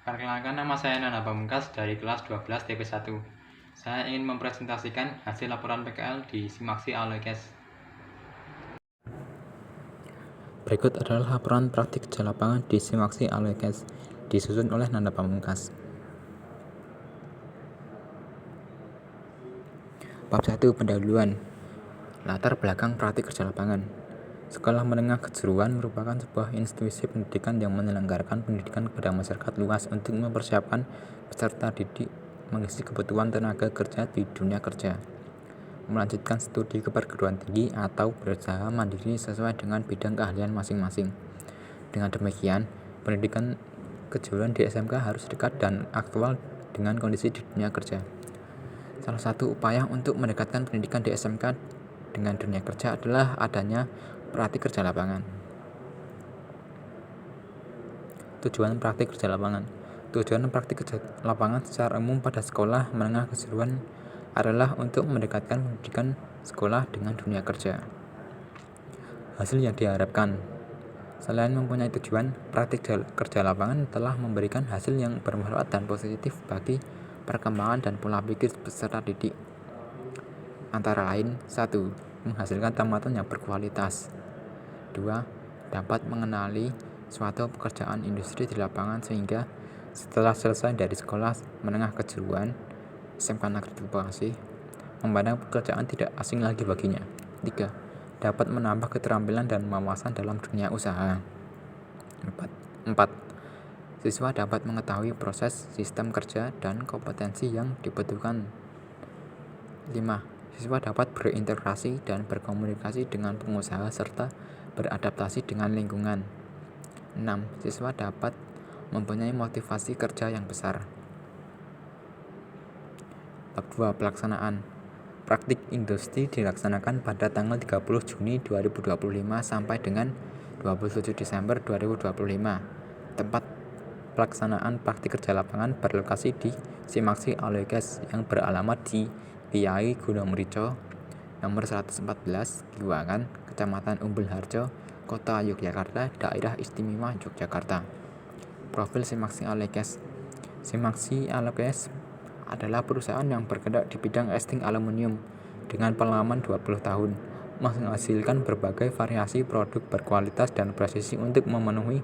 Perkenalkan, nama saya Nana Pamungkas dari kelas 12 TP1. Saya ingin mempresentasikan hasil laporan PKL di Simaksi Alekes. Berikut adalah laporan praktik kerja lapangan di Simaksi Alekes, disusun oleh Nanda Pamungkas. Bab 1. Pendahuluan. Latar belakang praktik kerja lapangan. Sekolah Menengah Kejuruan merupakan sebuah institusi pendidikan yang menyelenggarakan pendidikan kepada masyarakat luas untuk mempersiapkan peserta didik mengisi kebutuhan tenaga kerja di dunia kerja, melanjutkan studi ke perguruan tinggi atau berusaha mandiri sesuai dengan bidang keahlian masing-masing. Dengan demikian, pendidikan kejuruan di SMK harus dekat dan aktual dengan kondisi di dunia kerja. Salah satu upaya untuk mendekatkan pendidikan di SMK dengan dunia kerja adalah adanya praktik kerja lapangan. Tujuan praktik kerja lapangan. Tujuan praktik kerja lapangan secara umum pada sekolah menengah kejuruan adalah untuk mendekatkan pendidikan sekolah dengan dunia kerja. Hasil yang diharapkan. Selain mempunyai tujuan, praktik kerja lapangan telah memberikan hasil yang bermanfaat dan positif bagi perkembangan dan pola pikir peserta didik. Antara lain, 1. Menghasilkan tamatan yang berkualitas. 2. Dapat mengenali suatu pekerjaan industri di lapangan sehingga setelah selesai dari sekolah menengah kejuruan SMK Negeri Bekasi, memandang pekerjaan tidak asing lagi baginya. 3. Dapat menambah keterampilan dan wawasan dalam dunia usaha. 4. Siswa dapat mengetahui proses, sistem kerja, dan kompetensi yang dibutuhkan. 5. Siswa dapat berinteraksi dan berkomunikasi dengan pengusaha serta beradaptasi dengan lingkungan. 6. Siswa dapat mempunyai motivasi kerja yang besar. Bab 2. Pelaksanaan. Praktik industri dilaksanakan pada tanggal 30 Juni 2025 sampai dengan 27 Desember 2025. Tempat pelaksanaan praktik kerja lapangan berlokasi di Simaksi Alekes yang beralamat di Kiai Gunung Merico, nomor 114, Giwangan, Kecamatan Umbul Harjo, Kota Yogyakarta, Daerah Istimewa Yogyakarta. Profil Simaksi Alekes. Simaksi Alekes adalah perusahaan yang bergerak di bidang casting aluminium dengan pengalaman 20 tahun, menghasilkan berbagai variasi produk berkualitas dan presisi untuk memenuhi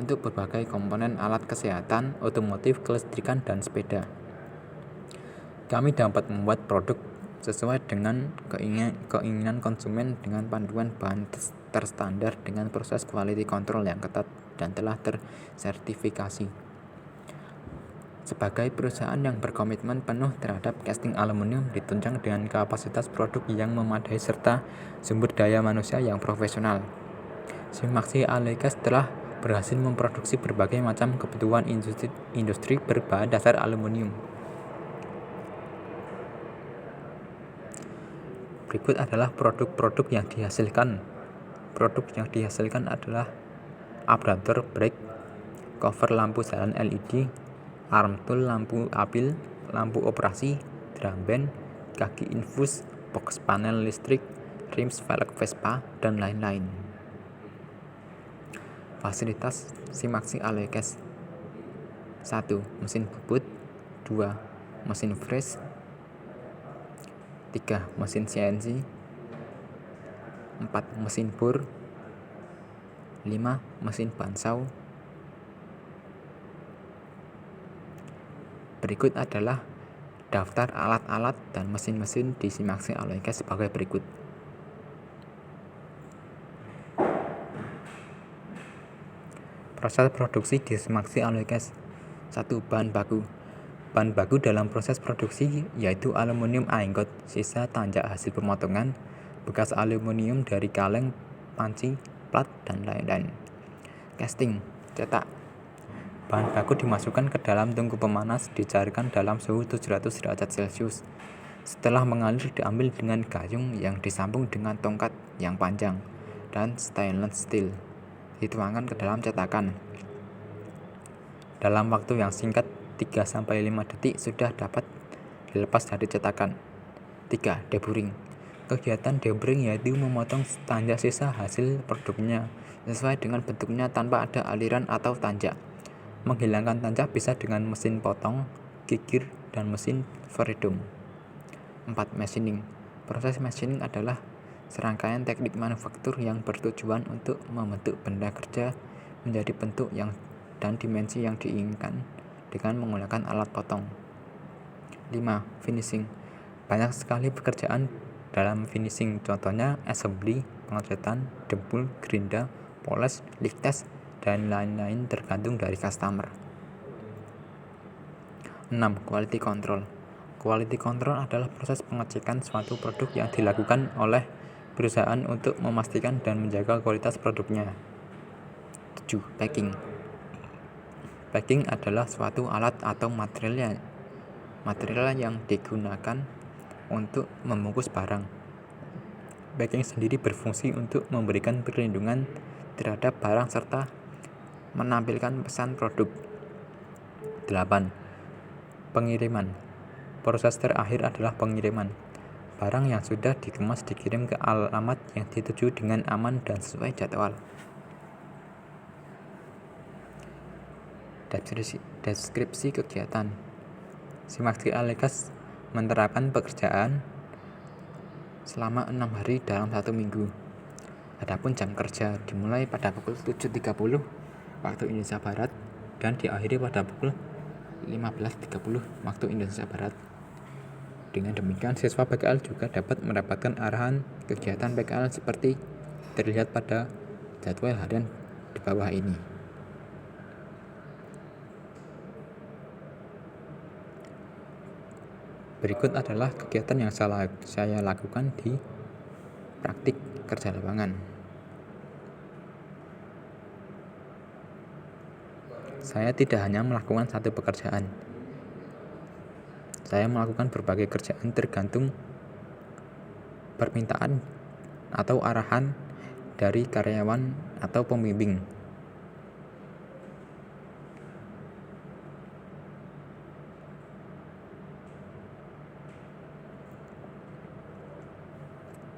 untuk berbagai komponen alat kesehatan, otomotif, kelistrikan, dan sepeda. Kami dapat membuat produk sesuai dengan keinginan konsumen dengan panduan bahan terstandar dengan proses quality control yang ketat dan telah tersertifikasi. Sebagai perusahaan yang berkomitmen penuh terhadap casting aluminium ditunjang dengan kapasitas produk yang memadai serta sumber daya manusia yang profesional. Simaksi Alekes telah berhasil memproduksi berbagai macam kebutuhan industri berbahan dasar aluminium. Berikut adalah produk-produk yang dihasilkan. Produk yang dihasilkan adalah abrator brake, cover lampu jalan LED, arm tool lampu apil, lampu operasi, drum band, kaki infus, box panel listrik, rims velg Vespa, dan lain-lain. Fasilitas Simaksi Alekes. 1. Mesin bubut. 2. Mesin fresh. 3. Mesin CNC. 4. Mesin bor. 5. Mesin bansau. Berikut adalah daftar alat-alat dan mesin-mesin di Simaksi Alekes sebagai berikut. Proses produksi di Simaksi Alekes. 1. Bahan baku. Bahan baku dalam proses produksi yaitu aluminium anggot, sisa tanjak hasil pemotongan, bekas aluminium dari kaleng, panci, plat, dan lain-lain. Casting, cetak. Bahan baku dimasukkan ke dalam tungku pemanas, dicairkan dalam suhu 700 derajat Celcius. Setelah mengalir diambil dengan gayung yang disambung dengan tongkat yang panjang dan stainless steel, dituangkan ke dalam cetakan. Dalam waktu yang singkat 3-5 detik sudah dapat dilepas dari cetakan. 3. Deburring. Kegiatan deburring yaitu memotong tanjak sisa hasil produknya sesuai dengan bentuknya tanpa ada aliran atau tanjak. Menghilangkan tancap bisa dengan mesin potong, gigir, dan mesin Freedom. 4. Machining. Proses machining adalah serangkaian teknik manufaktur yang bertujuan untuk membentuk benda kerja menjadi bentuk dan dimensi yang diinginkan dengan menggunakan alat potong. 5. Finishing. Banyak sekali pekerjaan dalam finishing, contohnya assembly, pengecetan, debul, gerinda, polish, lift test, dan lain-lain tergantung dari customer. 6. Quality control. Quality control adalah proses pengecekan suatu produk yang dilakukan oleh perusahaan untuk memastikan dan menjaga kualitas produknya. 7. Packing. Packing adalah suatu alat atau material yang digunakan untuk membungkus barang. Packing sendiri berfungsi untuk memberikan perlindungan terhadap barang serta menampilkan pesan produk. 8. Pengiriman. Proses terakhir adalah pengiriman. Barang yang sudah dikemas dikirim ke alamat yang dituju dengan aman dan sesuai jadwal. Deskripsi kegiatan. Simaksi Alekas menerapkan pekerjaan selama 6 hari dalam 1 minggu. Adapun jam kerja dimulai pada pukul 7.30 waktu Indonesia Barat dan diakhiri pada pukul 15.30 waktu Indonesia Barat. Dengan demikian, siswa PKL juga dapat mendapatkan arahan kegiatan PKL seperti terlihat pada jadwal harian di bawah ini. Berikut adalah kegiatan yang saya lakukan di praktik kerja lapangan. Saya tidak hanya melakukan satu pekerjaan. Saya melakukan berbagai kerjaan tergantung permintaan atau arahan dari karyawan atau pembimbing.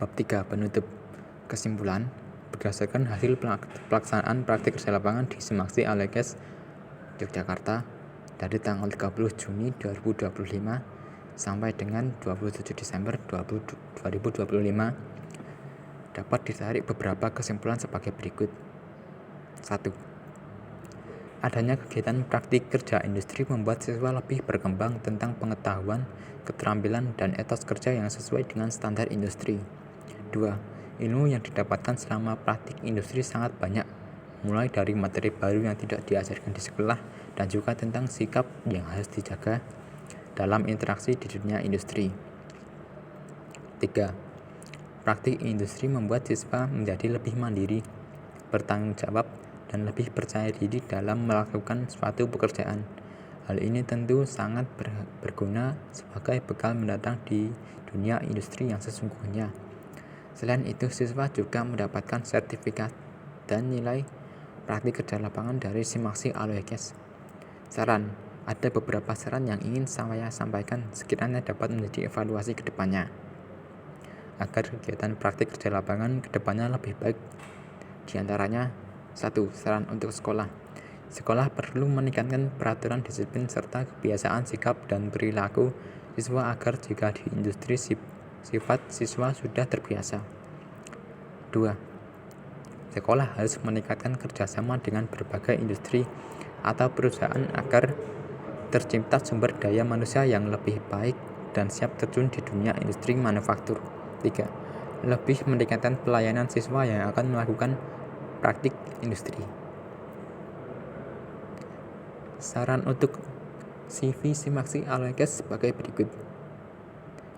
Bab 3. Penutup. Kesimpulan, berdasarkan hasil pelaksanaan praktik kerja lapangan di Simaksi Alekas Yogyakarta dari tanggal 30 Juni 2025 sampai dengan 27 Desember 2025 dapat ditarik beberapa kesimpulan sebagai berikut. 1. Adanya kegiatan praktik kerja industri membuat siswa lebih berkembang tentang pengetahuan, keterampilan, dan etos kerja yang sesuai dengan standar industri. 2. Ilmu yang didapatkan selama praktik industri sangat banyak, mulai dari materi baru yang tidak diajarkan di sekolah dan juga tentang sikap yang harus dijaga dalam interaksi di dunia industri. 3. Praktik industri membuat siswa menjadi lebih mandiri, bertanggung jawab, dan lebih percaya diri dalam melakukan suatu pekerjaan. Hal ini tentu sangat berguna sebagai bekal mendatang di dunia industri yang sesungguhnya. Selain itu, siswa juga mendapatkan sertifikat dan nilai praktik kerja lapangan dari Simaksi Alekas. Saran. Ada beberapa saran yang ingin saya sampaikan sekiranya dapat menjadi evaluasi ke depannya agar kegiatan praktik kerja lapangan ke depannya lebih baik. Di antaranya, 1. Saran untuk sekolah. Sekolah perlu meningkatkan peraturan disiplin serta kebiasaan sikap dan perilaku siswa agar jika di industri sifat siswa sudah terbiasa. 2. Sekolah harus meningkatkan kerjasama dengan berbagai industri atau perusahaan agar tercipta sumber daya manusia yang lebih baik dan siap terjun di dunia industri manufaktur. 3. Lebih meningkatkan pelayanan siswa yang akan melakukan praktik industri. Saran untuk CV Simaksi Alekas sebagai berikut.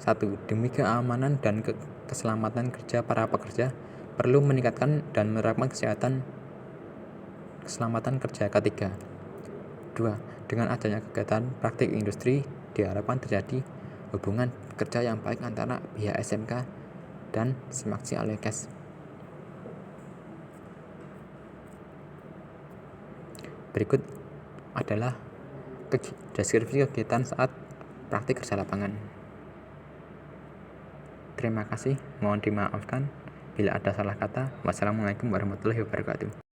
1. Demi keamanan dan keselamatan kerja para pekerja, perlu meningkatkan dan menerapkan keselamatan kerja. Ketiga. 2. Dengan adanya kegiatan praktik industri, diharapkan terjadi hubungan kerja yang baik antara pihak SMK dan Simaksi Alekas. Berikut adalah deskripsi kegiatan saat praktik kerja lapangan. Terima kasih, mohon dimaafkan bila ada salah kata. Wassalamualaikum warahmatullahi wabarakatuh.